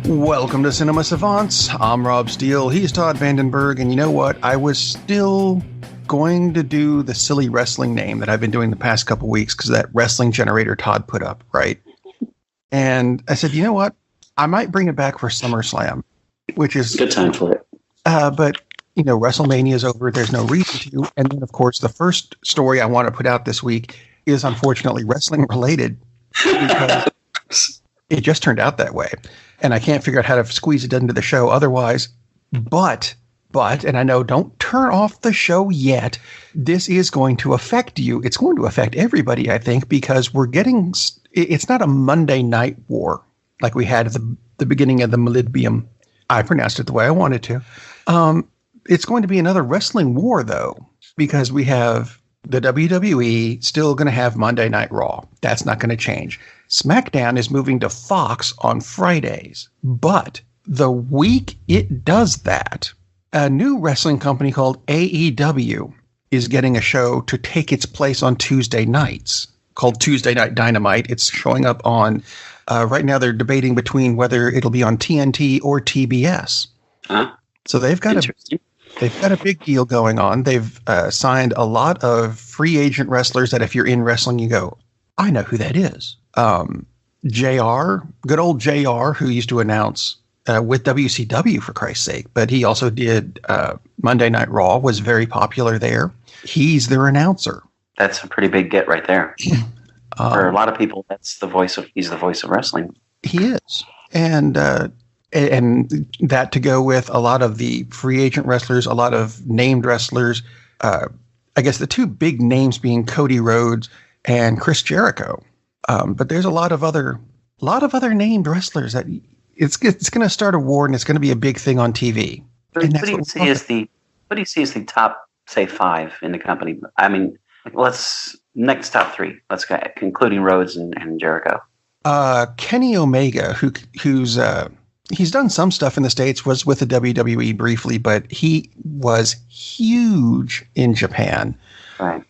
Welcome to Cinema Savants. I'm Rob Steele. He's Todd Vandenberg. And you know what? I was still going to do the silly wrestling name that I've been doing the past couple weeks because that wrestling generator Todd put up, right? And I said, you know what? I might bring it back for SummerSlam, which is good time for it. But, you know, WrestleMania is over. There's no reason to. And then, of course, the first story I want to put out this week is unfortunately wrestling related because it just turned out that way. And I can't figure out how to squeeze it into the show otherwise. But, and I know, don't turn off the show yet. This is going to affect you. It's going to affect everybody, I think, because it's not a Monday night war like we had at the beginning of the millennium. I pronounced it the way I wanted to. It's going to be another wrestling war, though, because we have the WWE still going to have Monday Night Raw. That's not going to change. SmackDown is moving to Fox on Fridays. But the week it does that, a new wrestling company called AEW is getting a show to take its place on Tuesday nights called Tuesday Night Dynamite. It's showing up on, right now they're debating between whether it'll be on TNT or TBS. Huh? So they've got a big deal going on. They've signed a lot of free agent wrestlers that if you're in wrestling, you go, I know who that is. JR, good old JR, who used to announce with WCW, for Christ's sake, but he also did Monday Night Raw, was very popular there. He's their announcer. That's a pretty big get right there. For a lot of people, he's the voice of wrestling. He is. And that to go with a lot of the free agent wrestlers, a lot of named wrestlers. I guess the two big names being Cody Rhodes and Chris Jericho. But there's a lot of other named wrestlers that it's going to start a war and it's going to be a big thing on TV. What do you see as the top, say, 5 in the company? I mean, next top 3. Let's go, including Rhodes and Jericho. Kenny Omega, who's he's done some stuff in the States, was with the WWE briefly, but he was huge in Japan. Right.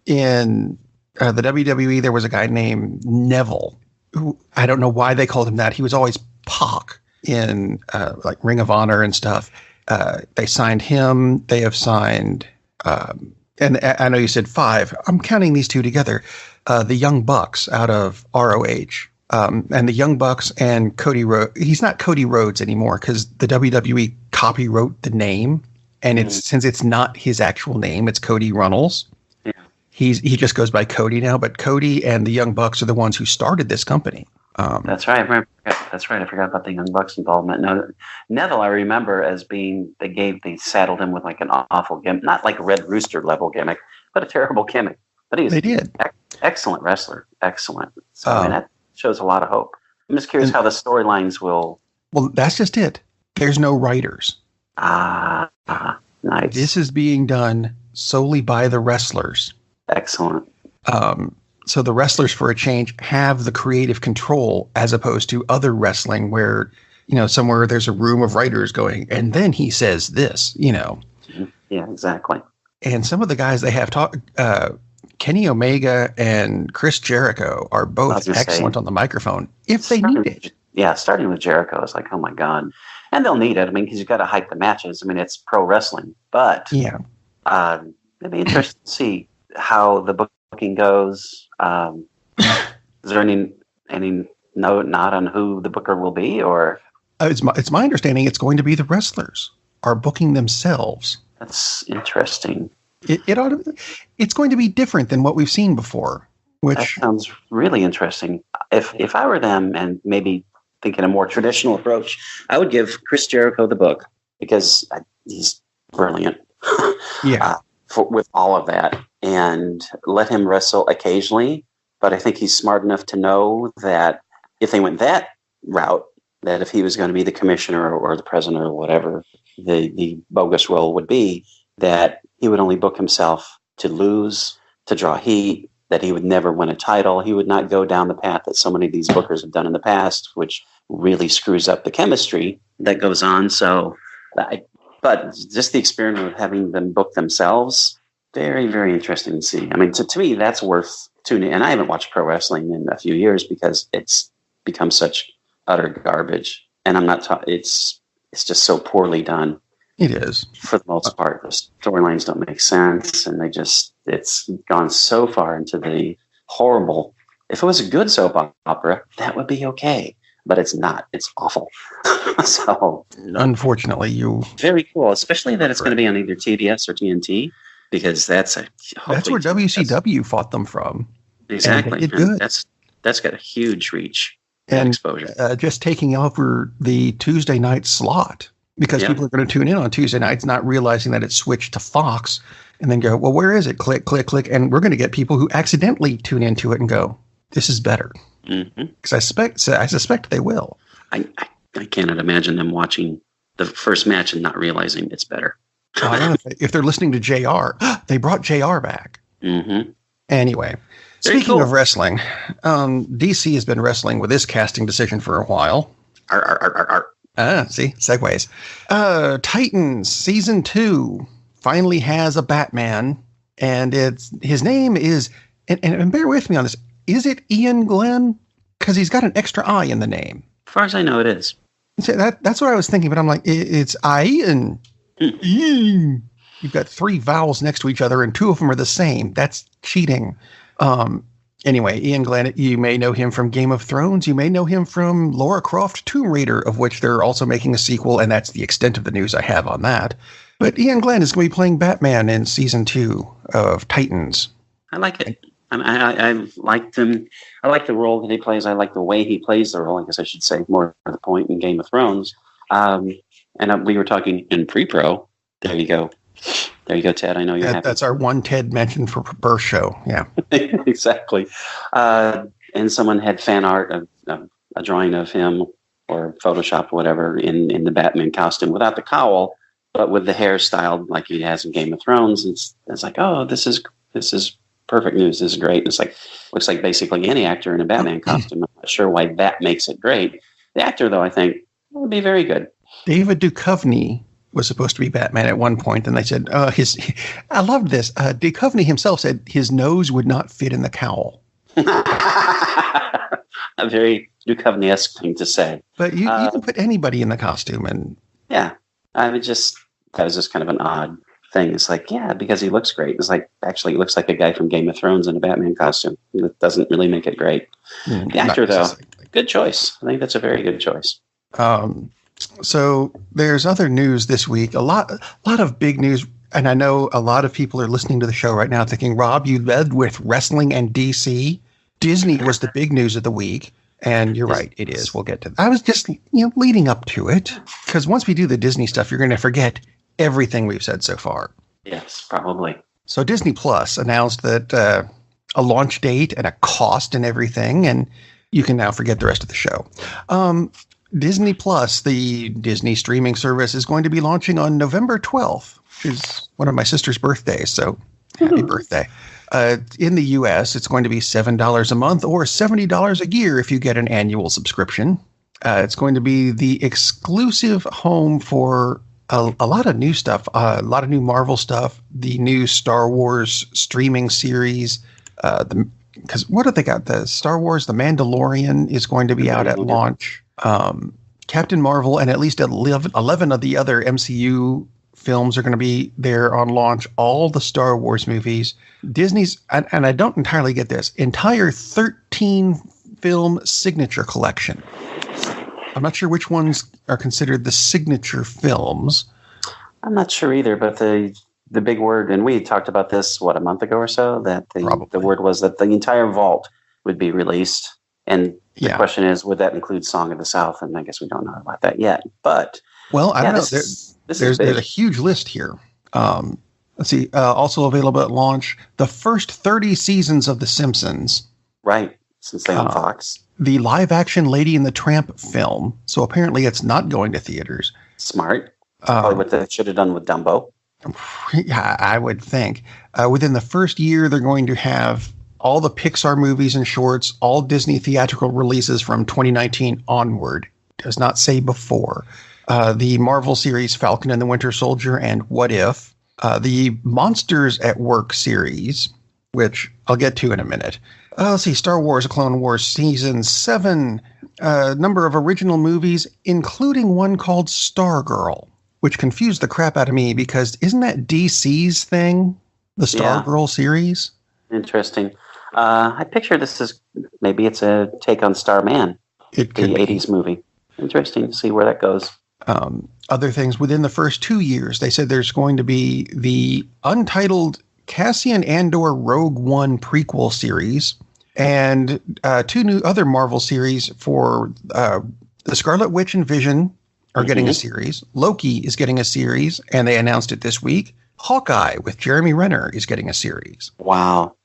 In the WWE, there was a guy named Neville, who I don't know why they called him that. He was always Pac in like Ring of Honor and stuff. They signed him. They have signed, and I know you said 5. I'm counting these two together. The Young Bucks out of ROH. And the Young Bucks and Cody Rhodes. He's not Cody Rhodes anymore because the WWE copywrote the name, and since it's not his actual name, it's Cody Runnels. Yeah. He just goes by Cody now. But Cody and the Young Bucks are the ones who started this company. That's right. That's right. I forgot about the Young Bucks involvement. No, Neville, I remember as being they saddled him with like an awful gimmick, not like a Red Rooster level gimmick, but a terrible gimmick. But they did excellent wrestler, excellent. So I mean, that shows a lot of hope. I'm just curious how the storylines will. Well, that's just it. There's no writers. Nice. This is being done solely by the wrestlers. Excellent. So the wrestlers, for a change, have the creative control as opposed to other wrestling where, you know, somewhere there's a room of writers going, and then he says this, you know. Yeah, exactly. And some of the guys they have Kenny Omega and Chris Jericho are both excellent on the microphone if they need it. Yeah, starting with Jericho is like, oh my God. And they'll need it. I mean, because you've got to hype the matches. I mean, it's pro wrestling. But yeah, it'd be interesting to see how the booking goes. Is there any nod on who the booker will be? Or it's my understanding it's going to be the wrestlers are booking themselves. That's interesting. It's going to be different than what we've seen before. That sounds really interesting. If I were them and maybe thinking a more traditional approach, I would give Chris Jericho the book because he's brilliant. Yeah. With all of that, and let him wrestle occasionally. But I think he's smart enough to know that if they went that route, that if he was going to be the commissioner or the president or whatever the bogus role would be, that he would only book himself to lose, to draw heat, that he would never win a title. He would not go down the path that so many of these bookers have done in the past, which really screws up the chemistry that goes on. So, but just the experiment of having them book themselves, very, very interesting to see. I mean, to me, that's worth tuning in. And I haven't watched pro wrestling in a few years because it's become such utter garbage. And I'm not talking. It's just so poorly done. It is. For the most part, the storylines don't make sense, and it's gone so far into the horrible. If it was a good soap opera, that would be okay, but it's not. It's awful. So, unfortunately, very cool, especially that it's going to be on either TBS or TNT, because that's where WCW fought them from. Exactly, and good. That's got a huge reach and exposure. Just taking over the Tuesday night slot. Because people are going to tune in on Tuesday nights, not realizing that it's switched to Fox, and then go, well, where is it? Click, click, click. And we're going to get people who accidentally tune into it and go, this is better. Because I suspect they will. I cannot imagine them watching the first match and not realizing it's better. I don't know if they're listening to JR. They brought JR back. Mm-hmm. Anyway, speaking of wrestling, DC has been wrestling with this casting decision for a while. See, segues. Titans season 2 finally has a Batman, and his name is, and bear with me on this, is it Ian Glenn? Because he's got an extra I in the name. As far as I know, it is. That's what I was thinking, but I'm like, it's Ian. Ian. You've got 3 vowels next to each other, and 2 of them are the same. That's cheating. Anyway, Ian Glenn, you may know him from Game of Thrones. You may know him from Lara Croft Tomb Raider, of which they're also making a sequel, and that's the extent of the news I have on that. But Ian Glenn is going to be playing Batman in season 2 of Titans. I like it. I liked him. I like the role that he plays. I like the way he plays the role, I guess I should say, more to the point in Game of Thrones. And we were talking in pre-pro. There you go. There you go, Ted. I know you're happy. That's our one Ted mentioned for Burr show. Yeah, exactly. And someone had fan art of a drawing of him or Photoshop or whatever in the Batman costume without the cowl, but with the hair styled like he has in Game of Thrones. It's like, oh, this is perfect news. This is great. It's like looks like basically any actor in a Batman costume. I'm not sure why that makes it great. The actor, though, I think would be very good. David Duchovny was supposed to be Batman at one point, and they said I loved this. Duchovny himself said his nose would not fit in the cowl. A very Duchovny-esque thing to say. But you can put anybody in the costume, and that was just kind of an odd thing. It's like, yeah, because he looks great. It's like, actually, he looks like a guy from Game of Thrones in a Batman costume. That doesn't really make it great. The actor, though, good choice. I think that's a very good choice. So there's other news this week, a lot of big news. And I know a lot of people are listening to the show right now thinking, Rob, you led with wrestling and DC. Disney was the big news of the week. And you're right, it is. We'll get to that. I was just leading up to it, because once we do the Disney stuff, you're going to forget everything we've said so far. Yes, probably. So Disney Plus announced that a launch date and a cost and everything, and you can now forget the rest of the show. Disney Plus, the Disney streaming service, is going to be launching on November 12th, which is one of my sister's birthdays, so happy birthday. In the U.S., it's going to be $7 a month or $70 a year if you get an annual subscription. It's going to be the exclusive home for a lot of new stuff, a lot of new Marvel stuff, the new Star Wars streaming series. Because what have they got? The Star Wars, The Mandalorian is going to be out at launch. Captain Marvel and at least 11 of the other MCU films are going to be there on launch. All the Star Wars movies. Disney's, and I don't entirely get this, entire 13 film signature collection. I'm not sure which ones are considered the signature films. I'm not sure either, but the big word, and we talked about this, a month ago or so, that the word was that the entire vault would be released. And the question is, would that include Song of the South? And I guess we don't know about that yet. But well, I don't know. There's a huge list here. Let's see. Also available at launch, the first 30 seasons of The Simpsons. Right, since they own Fox. The live-action Lady and the Tramp film. So apparently it's not going to theaters. Smart. Probably what they should have done with Dumbo. Yeah, I would think. Within the first year, they're going to have all the Pixar movies and shorts, all Disney theatrical releases from 2019 onward. Does not say before. The Marvel series Falcon and the Winter Soldier and What If. The Monsters at Work series, which I'll get to in a minute. Let's see, Star Wars, Clone Wars Season 7. a number of original movies, including one called Stargirl, which confused the crap out of me because isn't that DC's thing? The Stargirl series? Interesting. I picture this as maybe it's a take on Starman, It could the be. 80s movie. Interesting to see where that goes. Other things within the first 2 years, they said there's going to be the untitled Cassian Andor Rogue One prequel series and 2 new other Marvel series for the Scarlet Witch and Vision are getting a series. Loki is getting a series, and they announced it this week. Hawkeye with Jeremy Renner is getting a series. Wow.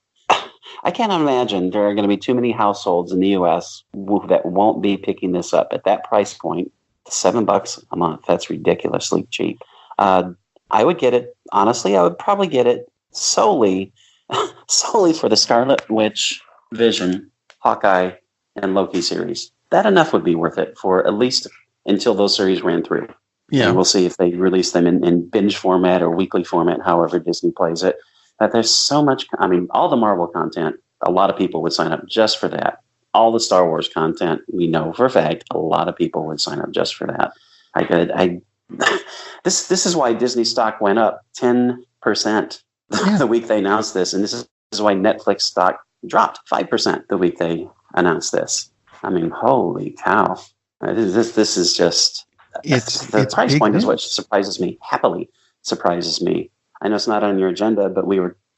I can't imagine there are going to be too many households in the U.S. that won't be picking this up at that price point. $7 a month. That's ridiculously cheap. I would get it. Honestly, I would probably get it solely for the Scarlet Witch, Vision, Hawkeye, and Loki series. That enough would be worth it for at least until those series ran through. Yeah. And we'll see if they release them in binge format or weekly format, however Disney plays it. But there's so much, all the Marvel content, a lot of people would sign up just for that. All the Star Wars content, we know for a fact, a lot of people would sign up just for that. This is why Disney stock went up 10% the week they announced this. And this is why Netflix stock dropped 5% the week they announced this. Holy cow. This is just... the price point is what surprises me, happily surprises me. I know it's not on your agenda, but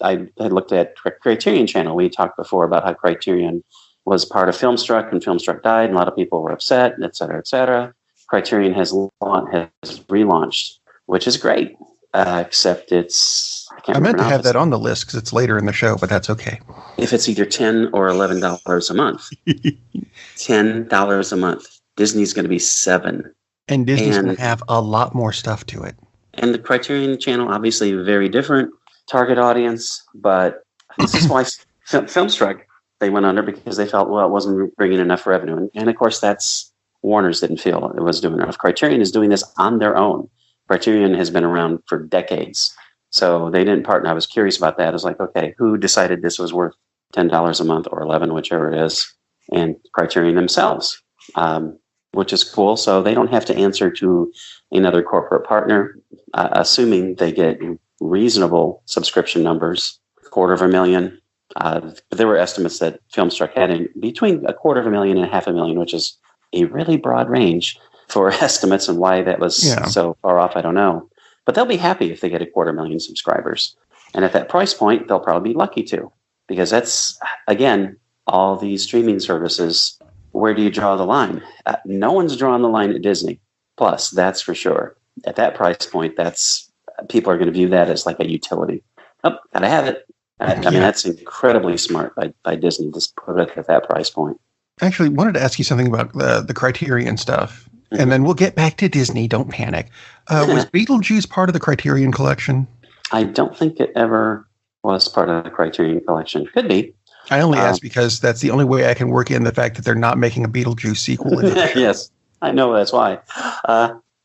I had looked at Criterion channel. We talked before about how Criterion was part of Filmstruck, and Filmstruck died, and a lot of people were upset, et cetera, et cetera. Criterion has relaunched, which is great, except I meant to have that on the list because it's later in the show, but that's okay. If it's either $10 or $11 a month. $10 a month. Disney's going to be $7. And Disney's going to have a lot more stuff to it. And the Criterion channel, obviously very different target audience, but this is why Filmstruck, they went under because they felt, it wasn't bringing enough revenue. And of course, Warner's didn't feel it was doing enough. Criterion is doing this on their own. Criterion has been around for decades. So they didn't partner. I was curious about that. I was like, okay, who decided this was worth $10 a month or $11, whichever it is? And Criterion themselves. Which is cool. So they don't have to answer to another corporate partner, assuming they get reasonable subscription numbers, 250,000. There were estimates that Filmstruck had in between 250,000 and 500,000, which is a really broad range for estimates, and why that was so far off, I don't know. But they'll be happy if they get 250,000 subscribers. And at that price point, they'll probably be lucky to, because that's, again, all these streaming services. Where do you draw the line? No one's drawing the line at Disney Plus, that's for sure. At that price point, people are going to view that as like a utility. Oh, gotta have it. That's incredibly smart by Disney to put it at that price point. Actually, wanted to ask you something about the Criterion stuff, and then we'll get back to Disney. Don't panic. Was Beetlejuice part of the Criterion collection? I don't think it ever was part of the Criterion collection. Could be. I only ask because that's the only way I can work in the fact that they're not making a Beetlejuice sequel. Yes, I know that's why.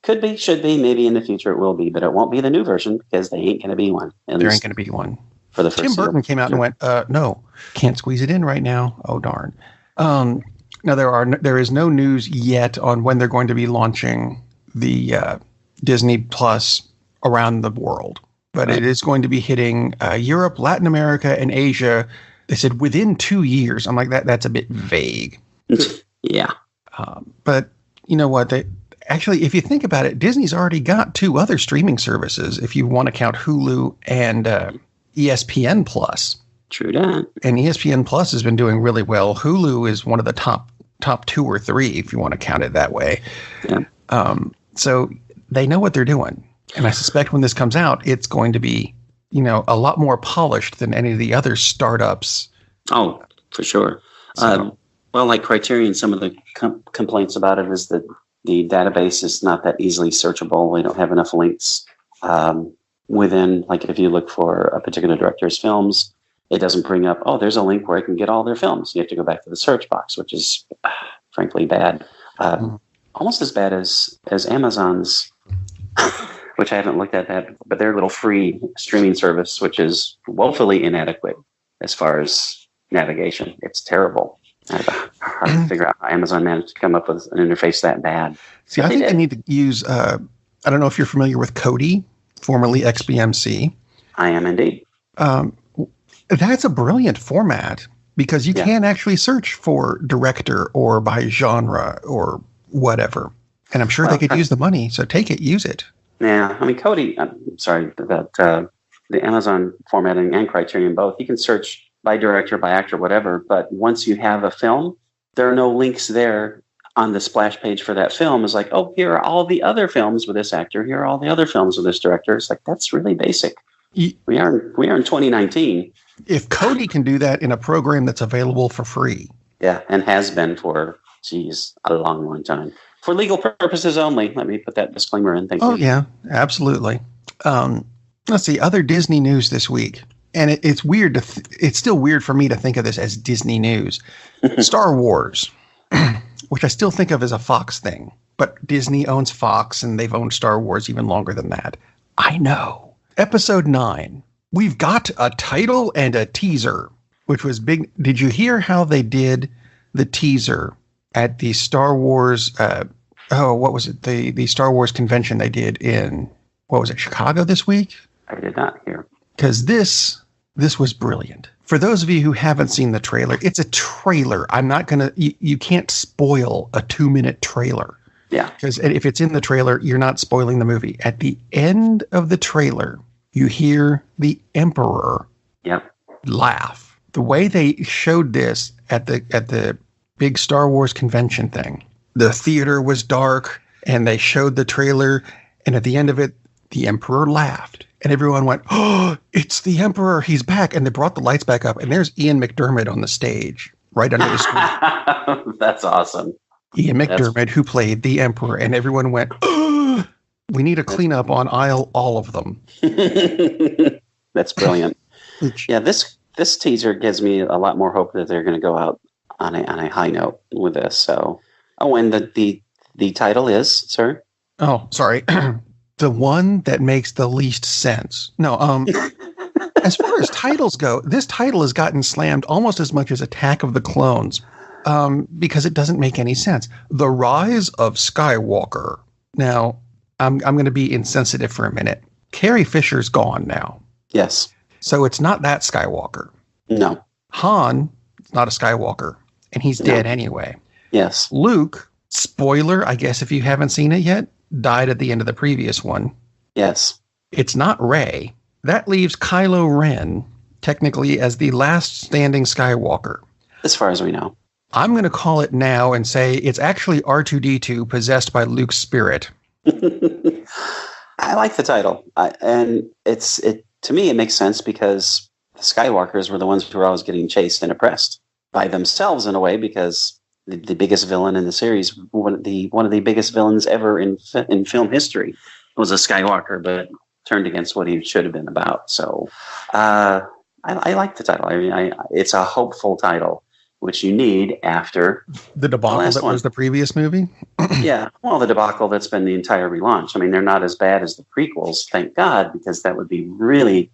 Could be, should be, maybe in the future it will be, but it won't be the new version because they ain't going to be one. There ain't going to be one. For the first Tim Burton came out and went, no, can't squeeze it in right now. Oh, darn. Now, there is no news yet on when they're going to be launching the Disney Plus around the world, but It is going to be hitting Europe, Latin America, and Asia. They said within 2 years. I'm like, that's a bit vague. Yeah. But you know what? Actually, if you think about it, Disney's already got 2 other streaming services, if you want to count Hulu and ESPN Plus. True that. And ESPN Plus has been doing really well. Hulu is one of the top 2 or 3, if you want to count it that way. Yeah. So they know what they're doing. And I suspect when this comes out, it's going to be a lot more polished than any of the other startups. Oh, for sure. So, like Criterion, some of the complaints about it is that the database is not that easily searchable. We don't have enough links within, like if you look for a particular director's films, it doesn't bring up, there's a link where I can get all their films. You have to go back to the search box, which is frankly bad. Almost as bad as Amazon's which I haven't looked at that, but their little free streaming service, which is woefully inadequate as far as navigation. It's terrible. I have a hard to figure out how Amazon managed to come up with an interface that bad. See, I think they need to use, I don't know if you're familiar with Kodi, formerly XBMC. I am indeed. That's a brilliant format because you can actually search for director or by genre or whatever. And I'm sure they could use the money. So take it, use it. Yeah. I mean, Kodi, I'm sorry about the Amazon formatting and Criterion both. You can search by director, by actor, whatever. But once you have a film, there are no links there on the splash page for that film. Is like, oh, here are all the other films with this actor. Here are all the other films with this director. It's like, that's really basic. We are in 2019. If Kodi can do that in a program that's available for free. Yeah, and has been for, a long time. For legal purposes only. Let me put that disclaimer in. Thank you. Oh, yeah, absolutely. Let's see, other Disney news this week. And it's weird it's still weird for me to think of this as Disney news. Star Wars, which I still think of as a Fox thing. But Disney owns Fox, and they've owned Star Wars even longer than that. I know. Episode 9. We've got a title and a teaser, which was big. Did you hear how they did the teaser at the Star Wars, what was it? The Star Wars convention they did in, Chicago this week? I did not hear. Because this was brilliant. For those of you who haven't seen the trailer, it's a trailer. I'm not going to, you can't spoil a 2-minute trailer. Yeah. Because if it's in the trailer, you're not spoiling the movie. At the end of the trailer, you hear the Emperor laugh. The way they showed this at the big Star Wars convention thing, the theater was dark, and they showed the trailer, and at the end of it, the Emperor laughed. And everyone went, oh, it's the Emperor. He's back. And they brought the lights back up, and there's Ian McDermott on the stage right under the screen. That's awesome. Ian McDermott, who played the Emperor, and everyone went, oh, we need a cleanup on aisle all of them. That's brilliant. Yeah, this teaser gives me a lot more hope that they're going to go out on a high note with this. So, and the title is, sir? Oh, sorry. The one that makes the least sense. No, as far as titles go, this title has gotten slammed almost as much as Attack of the Clones, because it doesn't make any sense. The Rise of Skywalker. Now, I'm going to be insensitive for a minute. Carrie Fisher's gone now. Yes. So it's not that Skywalker. No. Han is not a Skywalker, and he's dead anyway. Yes. Luke, spoiler, I guess if you haven't seen it yet, died at the end of the previous one. Yes. It's not Rey. That leaves Kylo Ren, technically, as the last standing Skywalker. As far as we know. I'm going to call it now and say it's actually R2-D2 possessed by Luke's spirit. I like the title. And to me, it makes sense because the Skywalkers were the ones who were always getting chased and oppressed by themselves in a way, because the biggest villain in the series, one of the biggest villains ever in film history, was a Skywalker, but turned against what he should have been about. So I like the title. I mean, it's a hopeful title, which you need after the debacle that was the previous movie. Yeah, well, the debacle that's been the entire relaunch. I mean, they're not as bad as the prequels, thank God, because that would be really,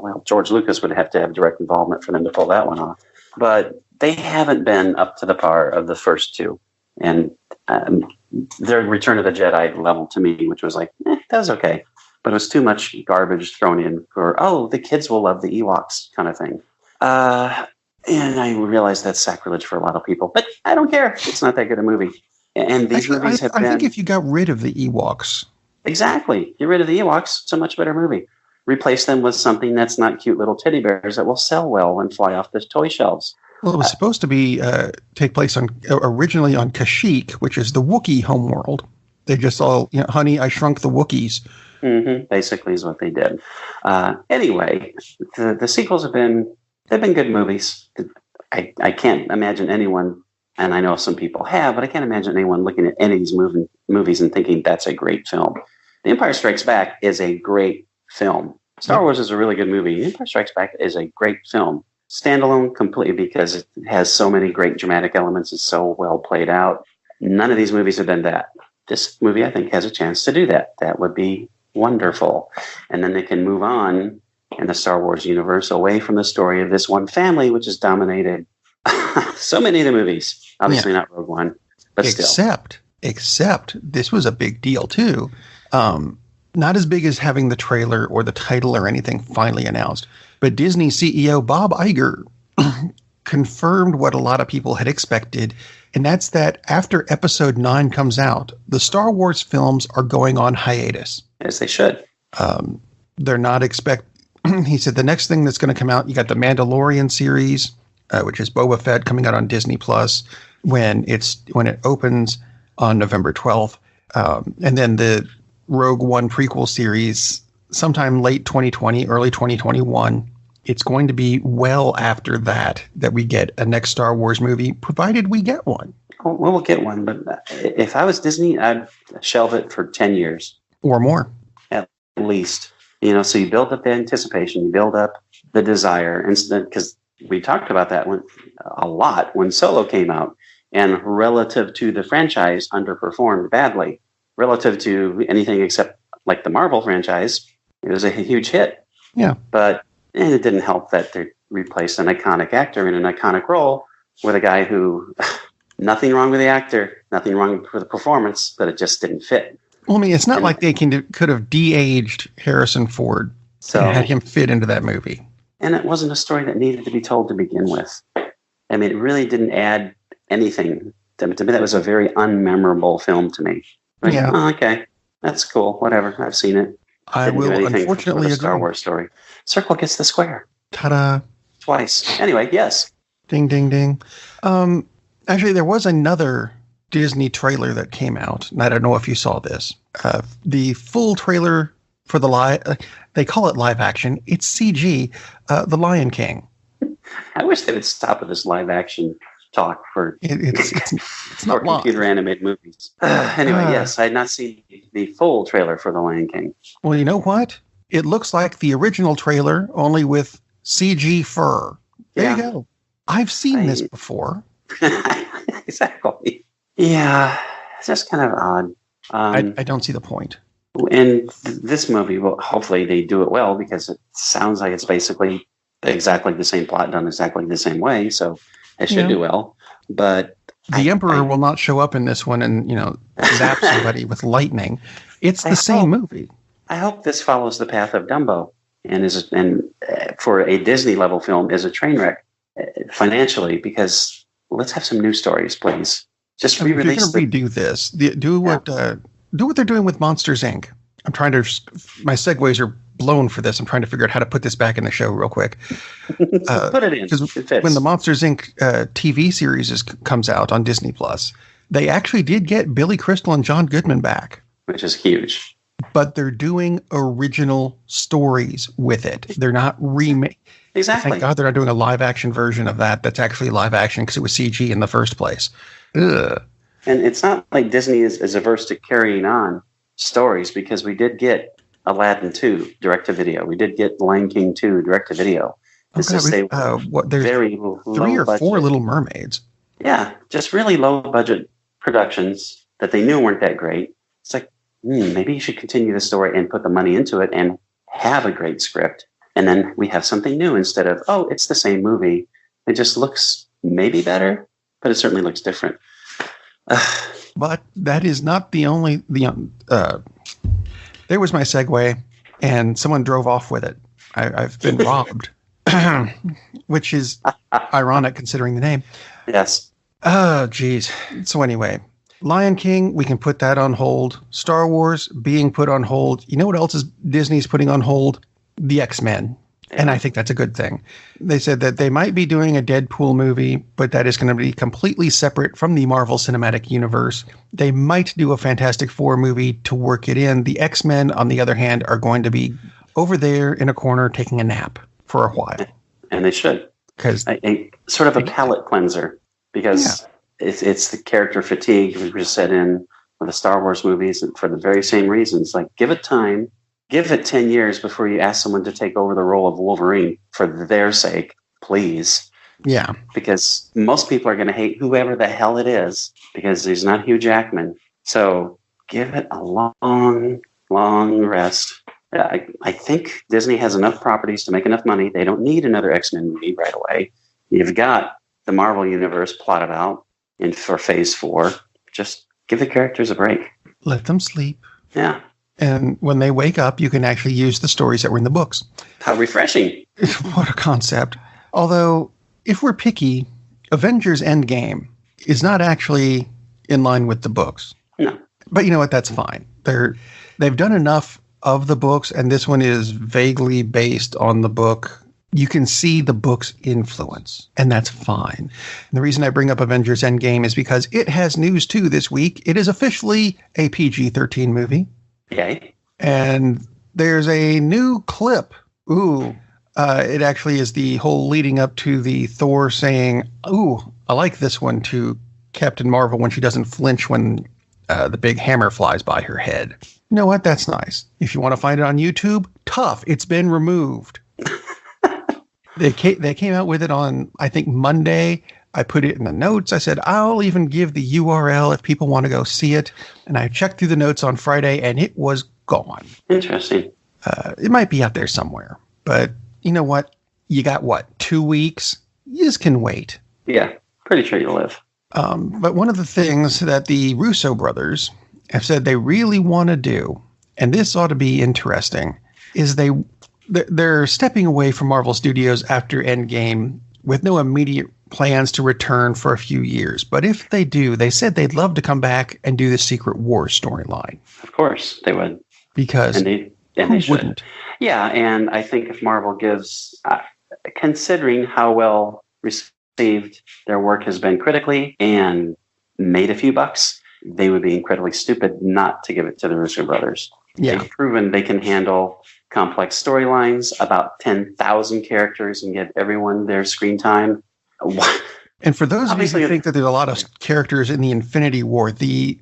well, George Lucas would have to have direct involvement for them to pull that one off. But they haven't been up to the par of the first two. And their Return of the Jedi level to me, which was like, that was okay. But it was too much garbage thrown in for, the kids will love the Ewoks kind of thing. And I realize that's sacrilege for a lot of people. But I don't care. It's not that good a movie. And these movies have been... I think if you got rid of the Ewoks... Exactly. Get rid of the Ewoks. It's a much better movie. Replace them with something that's not cute little teddy bears that will sell well and fly off the toy shelves. Well, it was supposed to be take place originally on Kashyyyk, which is the Wookiee homeworld. They just all, honey, I shrunk the Wookiees. Mm-hmm. Basically is what they did. Anyway, the sequels they've been good movies. I can't imagine anyone, and I know some people have, but I can't imagine anyone looking at any of these movies and thinking that's a great film. The Empire Strikes Back is a great film. Star Wars is a really good movie. The Empire Strikes Back is a great film. Standalone completely because it has so many great dramatic elements. It's so well played out. None of these movies have been that. This movie, I think, has a chance to do that. That would be wonderful. And then they can move on in the Star Wars universe away from the story of this one family, which is dominated So many of the movies. Obviously not Rogue One, but still. Except this was a big deal too. Not as big as having the trailer or the title or anything finally announced, but Disney CEO Bob Iger confirmed what a lot of people had expected, and that's that after Episode 9 comes out, the Star Wars films are going on hiatus. As they should. They're not he said the next thing that's going to come out, you got the Mandalorian series, which is Boba Fett coming out on Disney Plus when it opens on November 12th. And then the Rogue One prequel series sometime late 2020, early 2021. It's going to be well after that we get a next Star Wars movie, provided we get one. Well, we'll get one, but if I was Disney, I'd shelve it for 10 years. Or more. At least. So you build up the anticipation, you build up the desire, because we talked about that a lot when Solo came out, and relative to the franchise, underperformed badly. Relative to anything except like the Marvel franchise, it was a huge hit. Yeah. But it didn't help that they replaced an iconic actor in an iconic role with a guy who, nothing wrong with the actor, nothing wrong with the performance, but it just didn't fit. Well, I mean, it's not like they could have de-aged Harrison Ford and had him fit into that movie. And it wasn't a story that needed to be told to begin with. I mean, it really didn't add anything. To me, that was a very unmemorable film to me. Like, yeah. Oh, okay. That's cool. Whatever. I've seen it. I will unfortunately agree. Star Wars story. Circle gets the square. Ta-da. Twice. Anyway, yes. Ding, ding, ding. Actually, there was another Disney trailer that came out, and I don't know if you saw this. The full trailer for they call it live action. It's CG. The Lion King. I wish they would stop with this live action talk for it's not computer animated movies. Anyway, yes, I had not seen the full trailer for The Lion King. Well, you know what? It looks like the original trailer, only with CG fur. There you go. I've seen this before. Exactly. Yeah, it's just kind of odd. I don't see the point. And this movie, well, hopefully they do it well, because it sounds like it's basically exactly the same plot done exactly the same way. So it should do well. But the Emperor will not show up in this one and, zap somebody with lightning. It's the same movie. I hope this follows the path of Dumbo and for a Disney level film is a train wreck financially, because let's have some new stories, please. Just re-release. If you're going to redo this, do what they're doing with Monsters, Inc. My segues are blown for this. I'm trying to figure out how to put this back in the show real quick. Put it in. Because when the Monsters, Inc. TV series comes out on Disney Plus, they actually did get Billy Crystal and John Goodman back. Which is huge. But they're doing original stories with it. They're not remake. Exactly. Thank God they're not doing a live action version of that's actually live action, because it was CG in the first place. Ugh. And it's not like Disney is averse to carrying on stories, because we did get Aladdin 2 direct-to-video. We did get Lion King 2 direct-to-video. There's very 3 or 4 Little Mermaids. Yeah, just really low-budget productions that they knew weren't that great. It's like, maybe you should continue the story and put the money into it and have a great script. And then we have something new instead of, it's the same movie. It just looks maybe better, but it certainly looks different. But that is not the only... there was my segue, and someone drove off with it. I've been robbed, which is ironic considering the name. Yes. Oh, geez. So anyway, Lion King, we can put that on hold. Star Wars being put on hold. You know what else is Disney's putting on hold? The X-Men. And I think that's a good thing. They said that they might be doing a Deadpool movie, but that is going to be completely separate from the Marvel Cinematic Universe. They might do a Fantastic Four movie to work it in. The X-Men, on the other hand, are going to be over there in a corner taking a nap for a while. And they should. Because a sort of a palate cleanser, because it's the character fatigue we just set in with the Star Wars movies, and for the very same reasons. Like, give it time. Give it 10 years before you ask someone to take over the role of Wolverine for their sake, please. Yeah. Because most people are going to hate whoever the hell it is, because he's not Hugh Jackman. So give it a long, long rest. I think Disney has enough properties to make enough money. They don't need another X-Men movie right away. You've got the Marvel Universe plotted out for Phase 4. Just give the characters a break. Let them sleep. Yeah. And when they wake up, you can actually use the stories that were in the books. How refreshing. What a concept. Although, if we're picky, Avengers Endgame is not actually in line with the books. No. But you know what? That's fine. They've done enough of the books, and this one is vaguely based on the book. You can see the book's influence, and that's fine. And the reason I bring up Avengers Endgame is because it has news, too, this week. It is officially a PG-13 movie. Yay. And there's a new clip. Ooh. It actually is the whole leading up to the Thor saying, ooh, I like this one, to Captain Marvel when she doesn't flinch when the big hammer flies by her head. You know what? That's nice. If you want to find it on YouTube, tough. It's been removed. They came out with it on, I think, Monday. I put it in the notes. I said, I'll even give the URL if people want to go see it. And I checked through the notes on Friday, and it was gone. Interesting. It might be out there somewhere. But you know what? You got, 2 weeks? You just can wait. Yeah, pretty sure you'll live. But one of the things that the Russo brothers have said they really want to do, and this ought to be interesting, is they're stepping away from Marvel Studios after Endgame with no immediate plans to return for a few years. But if they do, they said they'd love to come back and do the Secret Wars storyline. Of course, they would. Because and they should. Wouldn't? Yeah, and I think if Marvel gives, considering how well received their work has been critically and made a few bucks, they would be incredibly stupid not to give it to the Russo brothers. Yeah. They've proven they can handle complex storylines, about 10,000 characters, and give everyone their screen time. And for those of you who think that there's a lot of characters in the Infinity War, the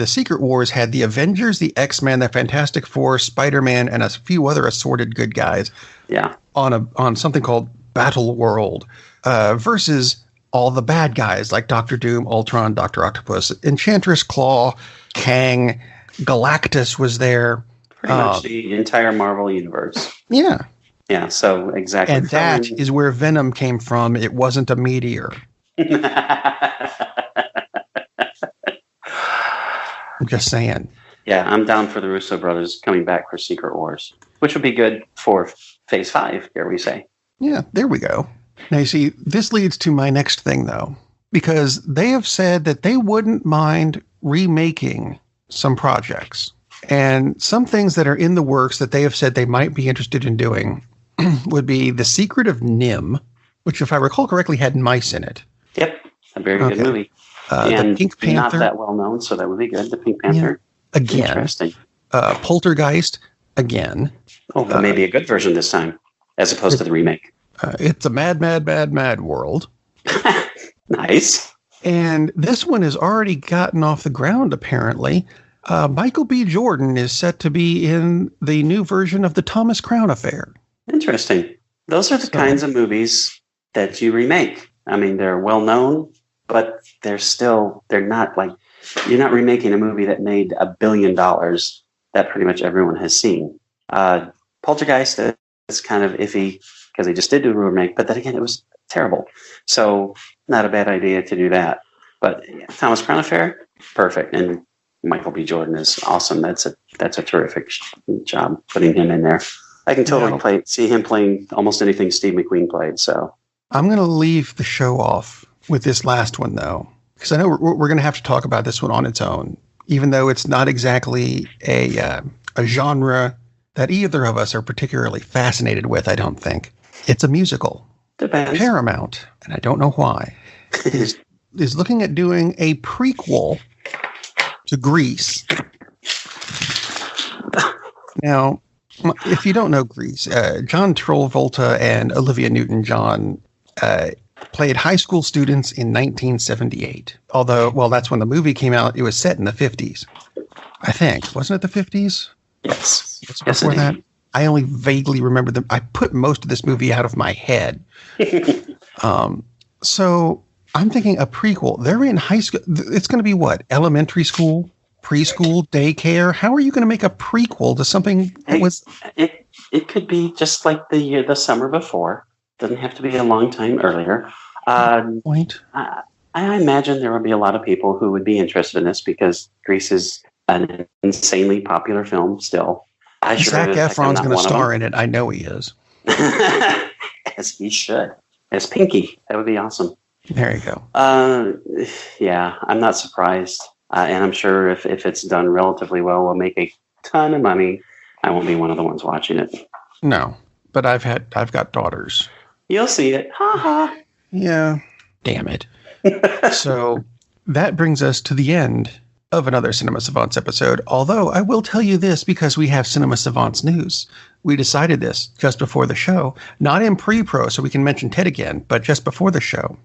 Secret Wars had the Avengers, the X-Men, the Fantastic Four, Spider-Man, and a few other assorted good guys. Yeah. On something called Battle World, versus all the bad guys like Doctor Doom, Ultron, Dr. Octopus, Enchantress Claw, Kang, Galactus was there. Pretty much the entire Marvel universe. Yeah. Yeah, so exactly. And that is where Venom came from. It wasn't a meteor. I'm just saying. Yeah, I'm down for the Russo brothers coming back for Secret Wars, which would be good for Phase 5, dare we say. Yeah, there we go. Now, you see, this leads to my next thing, though, because they have said that they wouldn't mind remaking some projects. And some things that are in the works that they have said they might be interested in doing would be The Secret of Nim, which, if I recall correctly, had mice in it. Yep, a very good movie. And the Pink Panther. Not that well known, so that would be good. The Pink Panther. Yeah, again. Interesting. Poltergeist, again. Oh, but maybe a good version this time, as opposed to the remake. It's a mad, mad, mad, mad world. Nice. And this one has already gotten off the ground, apparently. Michael B. Jordan is set to be in the new version of the Thomas Crown Affair. Interesting. Those are the kinds of movies that you remake. I mean, they're well known, but they're not like, you're not remaking a movie that made $1 billion that pretty much everyone has seen. Poltergeist is kind of iffy because they just did do a remake, but then again, it was terrible. So not a bad idea to do that. But Thomas Crown Affair, perfect. And Michael B. Jordan is awesome. That's a terrific job putting him in there. I can totally see him playing almost anything Steve McQueen played. So I'm going to leave the show off with this last one, though, because I know we're going to have to talk about this one on its own, even though it's not exactly a genre that either of us are particularly fascinated with. I don't think it's a musical. Depends. Paramount, and I don't know why, is looking at doing a prequel to Grease. Now, if you don't know Grease, John Travolta and Olivia Newton-John played high school students in 1978. Although, well, that's when the movie came out. It was set in the 50s, I think. Wasn't it the 50s? Yes. Before that? I only vaguely remember them. I put most of this movie out of my head. So I'm thinking a prequel. They're in high school. It's going to be what? Elementary school? Preschool? Daycare? How are you going to make a prequel to something that was... It could be just like the summer before. Doesn't have to be a long time earlier. Point. I imagine there would be a lot of people who would be interested in this because Grease is an insanely popular film still. Zac Efron's going to star in it. I know he is. As he should. As Pinky. That would be awesome. There you go. Yeah, I'm not surprised. And I'm sure if it's done relatively well, we'll make a ton of money. I won't be one of the ones watching it. No, but I've got daughters. You'll see it. Ha ha. Yeah. Damn it. So that brings us to the end of another Cinema Savants episode. Although I will tell you this, because we have Cinema Savants news. We decided this just before the show, not in pre-pro, so we can mention Ted again, but just before the show.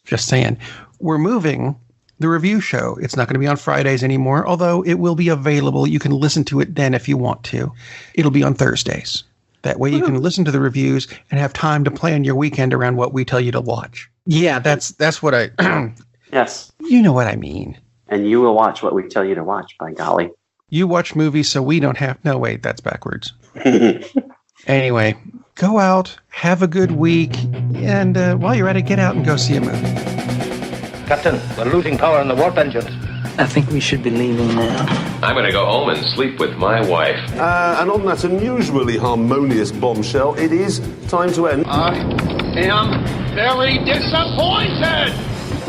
Just saying. We're moving the review show. It's not going to be on Fridays anymore, although it will be available. You can listen to it then if you want to. It'll be on Thursdays. That way you can listen to the reviews and have time to plan your weekend around what we tell you to watch. Yeah, that's what I... Yes. You know what I mean. And you will watch what we tell you to watch, by golly. You watch movies so we don't have... No, wait, that's backwards. Anyway, go out, have a good week, and while you're at it, get out and go see a movie. Captain, we're losing power in the warp engines. I think we should be leaving now. I'm going to go home and sleep with my wife. And on that unusually harmonious bombshell, it is time to end. I am very disappointed!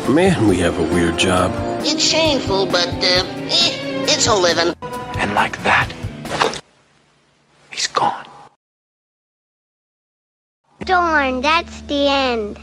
Man, we have a weird job. It's shameful, but, it's a living. And like that, he's gone. Darn, that's the end.